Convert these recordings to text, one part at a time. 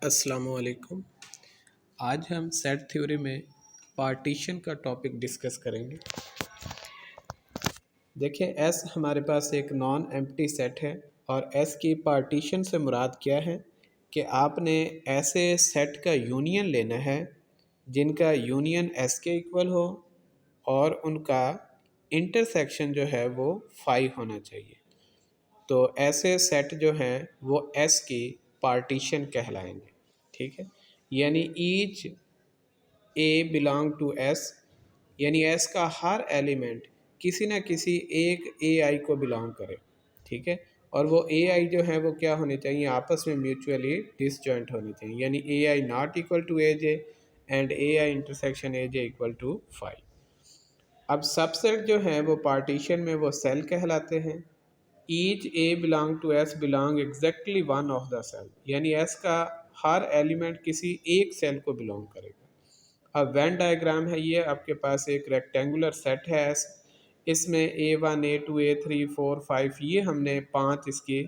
अस्सलामुअलैकुम। आज हम सेट थ्योरी में पार्टीशन का टॉपिक डिस्कस करेंगे। देखिए, एस हमारे पास एक नॉन एम्प्टी सेट है और एस की पार्टीशन से मुराद क्या है कि आपने ऐसे सेट का यूनियन लेना है जिनका यूनियन एस के इक्वल हो और उनका इंटरसेक्शन जो है वो 5 होना चाहिए। तो ऐसे सेट जो हैं वो एस की पार्टीशन कहलाएंगे। ठीक है, यानी each a belong to S, यानी एस का हर एलिमेंट किसी न किसी एक ए आई को बिलोंग करे। ठीक है, और वो ए आई जो है वो क्या होने चाहिए, आपस में म्यूचुअली डिसजॉइंट होने चाहिए, यानी A I not equal to A J and A I intersection A J equal to 5। अब सबसेट जो है वो पार्टीशन में वो सेल कहलाते हैं। Each a belong to S belong exactly one of the cell, यानी एस का हर एलिमेंट किसी एक सेल को बिलोंग करेगा। अब वेन डायग्राम है, ये आपके पास एक रेक्टेंगुलर सेट है एस, इसमें A1 A2 A3 4 5 ये हमने 5 इसकी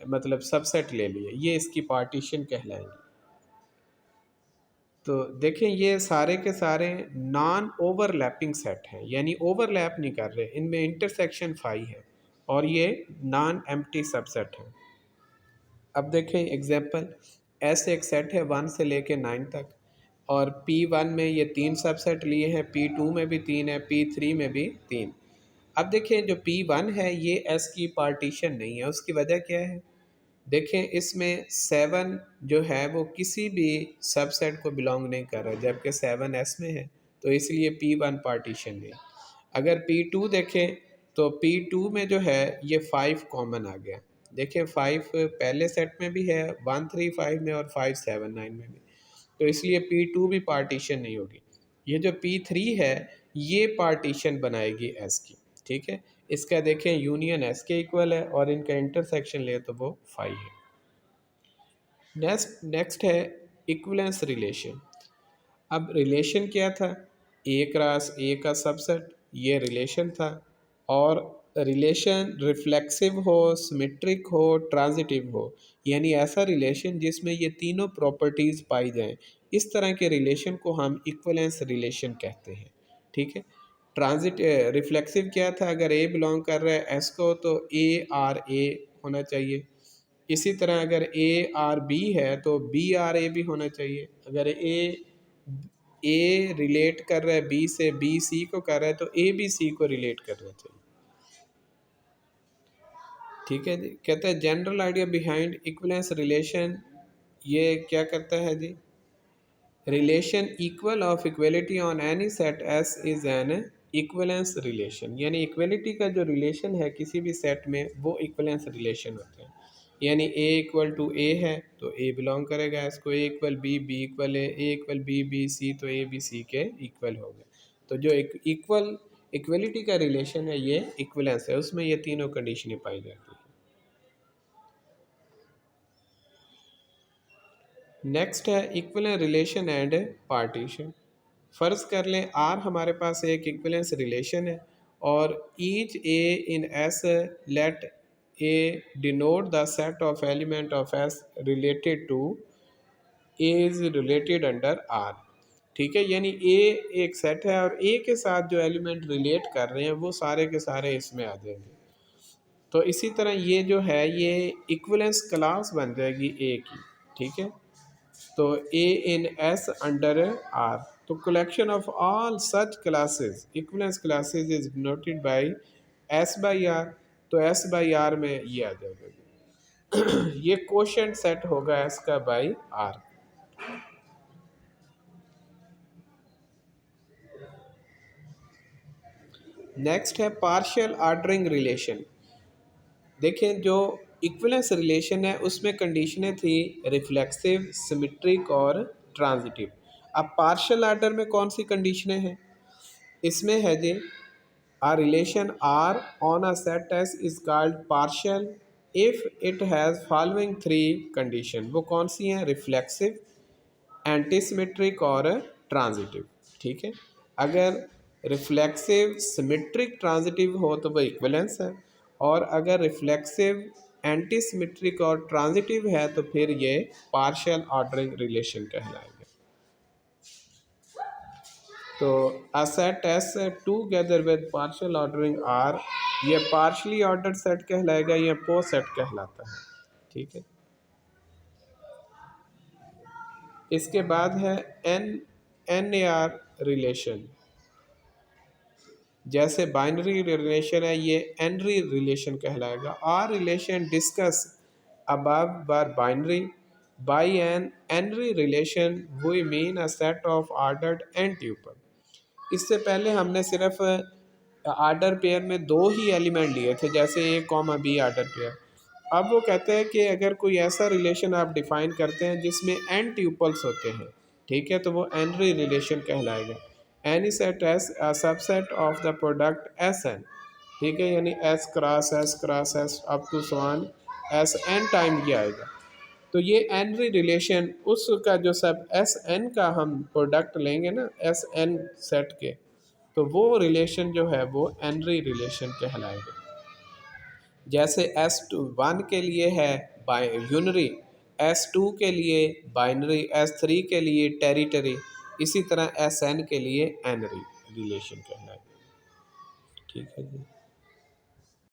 मतलब सबसेट ले लिए, ये इसकी पार्टीशन कहलाएंगे। तो देखें, ये सारे के सारे नॉन ओवरलैपिंग सेट हैं, यानी ओवरलैप नहीं कर रहे, इनमें इंटरसेक्शन 5 है और ये नॉन एम्प्टी सबसेट है। अब देखें एग्जांपल, ऐसे एक सेट है 1 से लेके 9 तक और P1 में ये 3 सबसेट लिए हैं, P2 में भी 3 है, P3 में भी 3। अब देखें, जो P1 है ये S की पार्टीशन नहीं है, उसकी वजह क्या है? देखें, इसमें 7 जो है वो किसी भी सबसेट को बिलोंग नहीं कर रहा, जबकि 7 S में है, तो इसलिए P1 पार्टीशन नहीं। अगर P2 देखें तो P2 में जो है ये 5 कॉमन आ गया। देखिए, 5 पहले सेट में भी है, 1 3 5 में और 5 7 9 में भी, तो इसलिए P2 भी पार्टीशन नहीं होगी। ये जो P3 है ये पार्टीशन बनाएगी S की। ठीक है, इसका देखें यूनियन S के इक्वल है और इनका इंटरसेक्शन ले तो वो 5 है। नेक्स्ट है इक्विवेलेंस रिलेशन। अब रिलेशन क्या था? ए क्रॉस ए का सबसेट, ये रिलेशन था। और रिलेशन रिफ्लेक्सिव हो, सिमेट्रिक हो, ट्रांजिटिव हो, यानी ऐसा रिलेशन जिसमें ये तीनों प्रॉपर्टीज़ पाई जाएं, इस तरह के रिलेशन को हम इक्विवेलेंस रिलेशन कहते हैं। ठीक है, ट्रांजिट रिफ्लेक्सिव क्या था? अगर ए बिलोंग कर रहा है एस को तो ए आर ए होना चाहिए। इसी तरह अगर ए आर बी है तो बी आर ए भी होना चाहिए। अगर ए रिलेट कर रहा है बी से, बी सी को कर रहा है, तो ए बी सी को रिलेट करना चाहिए। ठीक है जी, कहते हैं general idea behind equivalence relation, ये क्या करता है जी? Relation equal of equality on any set S is an equivalence relation, यानी इक्वलिटी का जो रिलेशन है किसी भी सेट में वो इक्विवेलेंस रिलेशन होता है। यानी ए इक्वल टू ए है तो ए बिलोंग करेगा एस को, ए इक्वल बी, बी इक्वल ए इक्वल बी, बी सी, तो ए बी सी के इक्वल हो गए। तो जो इक्वलिटी का रिलेशन है ये इक्विवेलेंस है, उसमें ये तीनों कंडीशनें पाई जाती हैं। नेक्स्ट है इक्विवेलेंस रिलेशन एंड पार्टीशन। फ़र्ज़ कर लें आर हमारे पास एक इक्विवेलेंस रिलेशन है और each a in S let a denote the set of element of S related to a is related under R. ठीक है, यानी ए एक सेट है और ए के साथ जो एलिमेंट रिलेट कर रहे हैं वो सारे के सारे इसमें आ जाएंगे। तो इसी तरह ये जो है ये इक्विवेलेंस क्लास बन जाएगी ए की। ठीक है, तो a in S under R, तो collection of all such classes equivalence classes is denoted by S by R. तो एस बाई आर में ये आ जाएगा ये कोशेंट सेट होगा एस का बाई आर। नेक्स्ट है पार्शियल ऑर्डरिंग रिलेशन। देखें, जो इक्विवेलेंस रिलेशन है उसमें कंडीशनें थी रिफ्लेक्सिव, सिमेट्रिक और ट्रांजिटिव। अब पार्शियल ऑर्डर में कौन सी कंडीशनें हैं? इसमें है जी, a relation R on a set S is called partial if it has following three condition। वो कौन सी हैं? रिफ्लेक्सिव, एंटीसिमेट्रिक और ट्रांजिटिव। ठीक है, अगर रिफ्लेक्सिव, सिमेट्रिक, ट्रांजिटिव हो तो वो इक्विवेलेंस है, और अगर रिफ्लेक्सिव, एंटी सिमेट्रिक और ट्रांजिटिव है तो फिर ये पार्शियल ऑर्डरिंग रिलेशन कहलाएगा। तो a set S together with partial ordering R, ये पार्शली ऑर्डर्ड सेट कहलाएगा, ये पो सेट कहलाता है। ठीक है, इसके बाद है एन ए आर रिलेशन। जैसे बाइनरी रिलेशन है, ये एनरी रिलेशन कहलाएगा। R relation discuss above were binary. By an n-ry relation we mean a set of ordered n tuple। इससे पहले हमने सिर्फ आर्डर पेयर में दो ही एलिमेंट लिए थे, जैसे ए कॉमा बी आर्डर पेयर। अब वो कहते हैं कि अगर कोई ऐसा रिलेशन आप डिफाइन करते हैं जिसमें n ट्यूपल्स होते हैं, ठीक है, तो वो n-ry रिलेशन कहलाएगा। Any set S a subset of the product S n, ठीक है, यानी S cross S up to son S n time ये आएगा। तो ये एनरी रिलेशन उसका जो सब एस एन का हम प्रोडक्ट लेंगे ना एस एन सेट के, तो वो रिलेशन जो है वो एनरी रिलेशन कहलाएगा। जैसे एस टू वन के लिए है यूनरी, एस टू के लिए बाइनरी, एस थ्री के लिए टेरिटरी, इसी तरह एस एन के लिए एनरी रिलेशन कहलाएगा। ठीक है जी।